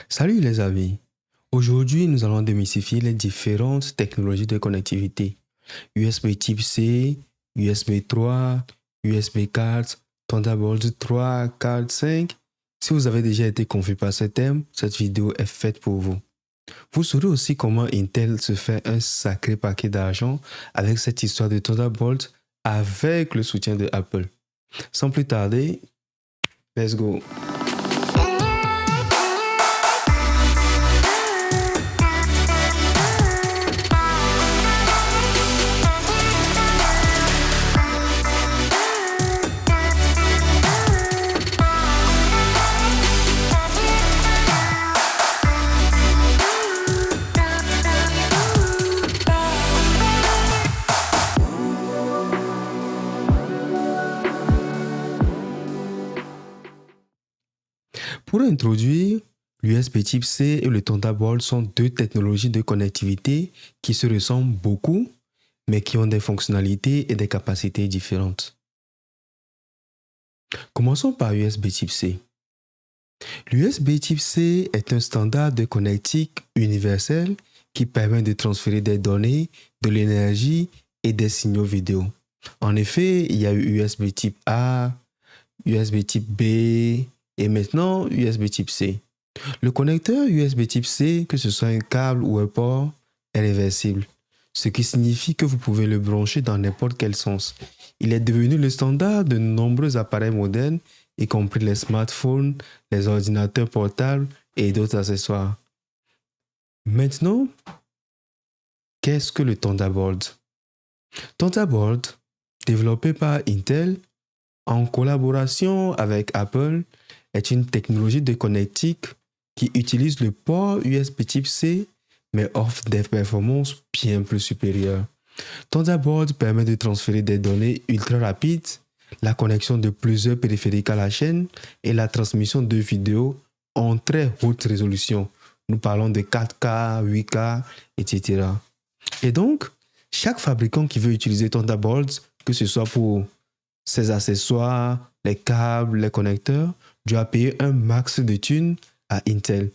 Salut les amis. Aujourd'hui, nous allons démystifier les différentes technologies de connectivité. USB type C, USB 3, USB 4, Thunderbolt 3, 4, 5. Si vous avez déjà été confus par ce thème, cette vidéo est faite pour vous. Vous saurez aussi comment Intel se fait un sacré paquet d'argent avec cette histoire de Thunderbolt avec le soutien de Apple. Sans plus tarder, let's go. Pour introduire, l'USB type C et le Thunderbolt sont deux technologies de connectivité qui se ressemblent beaucoup, mais qui ont des fonctionnalités et des capacités différentes. Commençons par USB type C. L'USB type C est un standard de connectique universel qui permet de transférer des données, de l'énergie et des signaux vidéo. En effet, il y a eu USB type A, USB type B, et maintenant USB type C. Le connecteur USB type C, que ce soit un câble ou un port, est réversible, ce qui signifie que vous pouvez le brancher dans n'importe quel sens. Il est devenu le standard de nombreux appareils modernes, y compris les smartphones, les ordinateurs portables et d'autres accessoires. Maintenant, qu'est-ce que le Thunderbolt? Thunderbolt, développé par Intel en collaboration avec Apple, est une technologie de connectique qui utilise le port USB type C mais offre des performances bien plus supérieures. Thunderbolt permet de transférer des données ultra rapides, la connexion de plusieurs périphériques à la chaîne et la transmission de vidéos en très haute résolution. Nous parlons de 4K, 8K, etc. Et donc, chaque fabricant qui veut utiliser Thunderbolt, que ce soit pour ses accessoires, les câbles, les connecteurs, doit payer un max de thunes à Intel.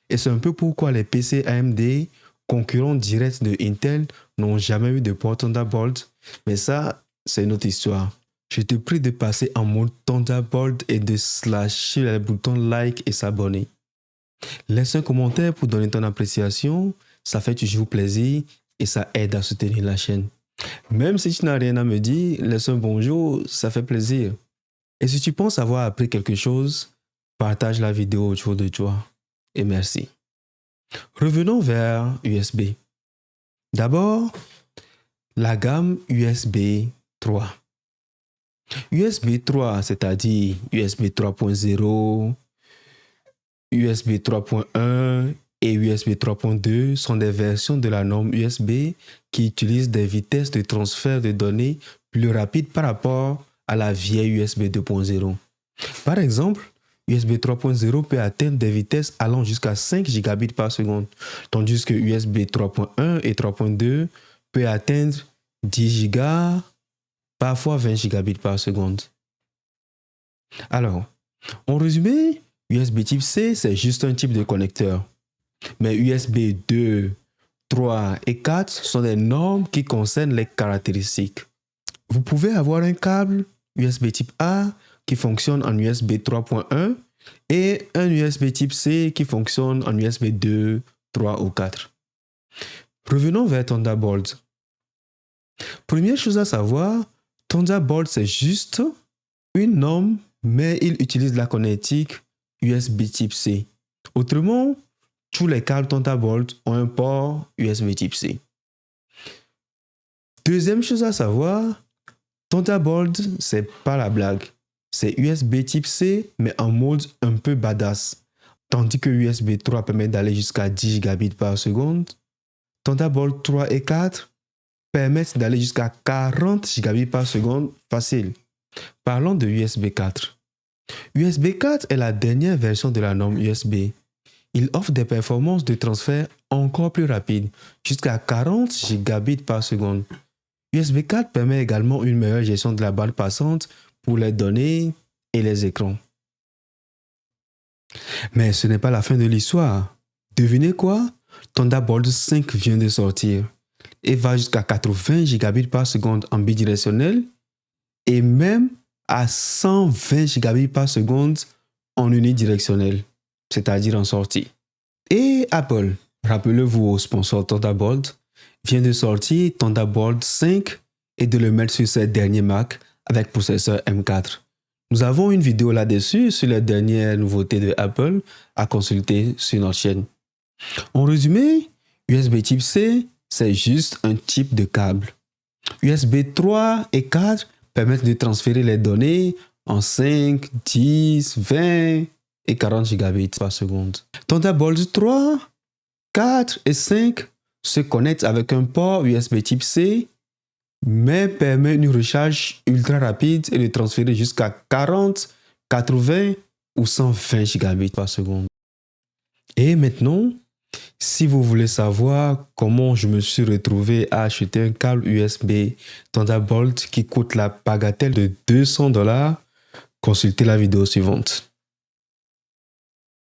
Et c'est un peu pourquoi les PC AMD, concurrents directs de Intel, n'ont jamais eu de port Thunderbolt. Mais ça, c'est une autre histoire. Je te prie de passer en mode Thunderbolt et de slasher les boutons like et s'abonner. Laisse un commentaire pour donner ton appréciation, ça fait toujours plaisir et ça aide à soutenir la chaîne. Même si tu n'as rien à me dire, laisse un bonjour, ça fait plaisir. Et si tu penses avoir appris quelque chose, partage la vidéo autour de toi. Et merci. Revenons vers USB. D'abord, la gamme USB 3. USB 3, c'est-à-dire USB 3.0, USB 3.1 et USB 3.2 sont des versions de la norme USB qui utilisent des vitesses de transfert de données plus rapides par rapport à la vieille USB 2.0. Par exemple, USB 3.0 peut atteindre des vitesses allant jusqu'à 5 gigabits par seconde, tandis que USB 3.1 et 3.2 peut atteindre 10 gigas, parfois 20 gigabits par seconde. Alors, en résumé, USB type C, c'est juste un type de connecteur. Mais USB 2, 3 et 4 sont des normes qui concernent les caractéristiques. Vous pouvez avoir un câble USB type A qui fonctionne en USB 3.1 et un USB type C qui fonctionne en USB 2, 3 ou 4. Revenons vers Thunderbolt. Première chose à savoir, Thunderbolt c'est juste une norme, mais il utilise la connectique USB type C. Autrement, tous les câbles Thunderbolt ont un port USB type C. Deuxième chose à savoir, Thunderbolt, c'est pas la blague. C'est USB type C, mais en mode un peu badass. Tandis que USB 3 permet d'aller jusqu'à 10 gigabits par seconde, Thunderbolt 3 et 4 permettent d'aller jusqu'à 40 gigabits par seconde facile. Parlons de USB 4. USB 4 est la dernière version de la norme USB. Il offre des performances de transfert encore plus rapides, jusqu'à 40 gigabits par seconde. USB 4 permet également une meilleure gestion de la bande passante pour les données et les écrans. Mais ce n'est pas la fin de l'histoire. Devinez quoi? Thunderbolt 5 vient de sortir et va jusqu'à 80 gigabits par seconde en bidirectionnel et même à 120 gigabits par seconde en unidirectionnel, c'est-à-dire en sortie. Et Apple, rappelez-vous au sponsor Thunderbolt, vient de sortir Thunderbolt 5 et de le mettre sur ses derniers Mac avec processeur M4. Nous avons une vidéo là-dessus sur les dernières nouveautés de Apple à consulter sur notre chaîne. En résumé, USB type C, c'est juste un type de câble. USB 3 et 4 permettent de transférer les données en 5, 10, 20 et 40 gigabits par seconde. Thunderbolt 3, 4 et 5 se connectent avec un port USB type C, mais permet une recharge ultra rapide et de transférer jusqu'à 40, 80 ou 120 gigabits par seconde. Et maintenant, si vous voulez savoir comment je me suis retrouvé à acheter un câble USB Thunderbolt qui coûte la bagatelle de $200, consultez la vidéo suivante.